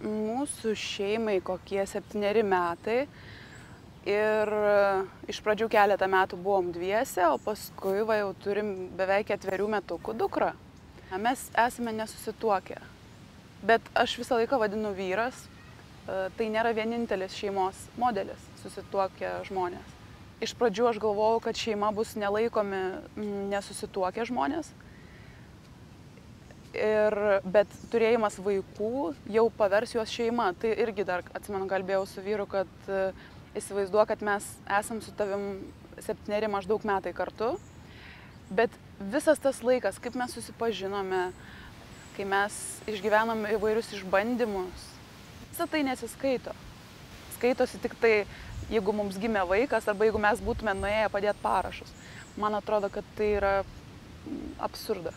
Mūsų šeimai kokie 7 metai ir iš pradžių keletą metų buvom dviese, o paskui jau turim beveik 4 metukų dukrą. Mes esame nesusituokę, bet aš visą laiką vadinu vyras. Tai nėra vienintelis šeimos modelis - susituokę žmonės. Iš pradžių aš galvojau, kad šeima bus nelaikomi nesusituokę žmonės. Bet turėjimas vaikų jau pavers juos šeima. Tai irgi dar, atsimenu, kalbėjau su vyru, kad įsivaizduoju, kad mes esam su tavim 7 maždaug metai kartu. Bet visas tas laikas, kaip mes susipažinome, kai mes išgyvenom įvairius išbandymus, visą tai nesiskaito. Skaitosi tik tai, jeigu mums gimė vaikas arba jeigu mes būtume nuėję padėti parašus. Man atrodo, kad tai yra absurdas.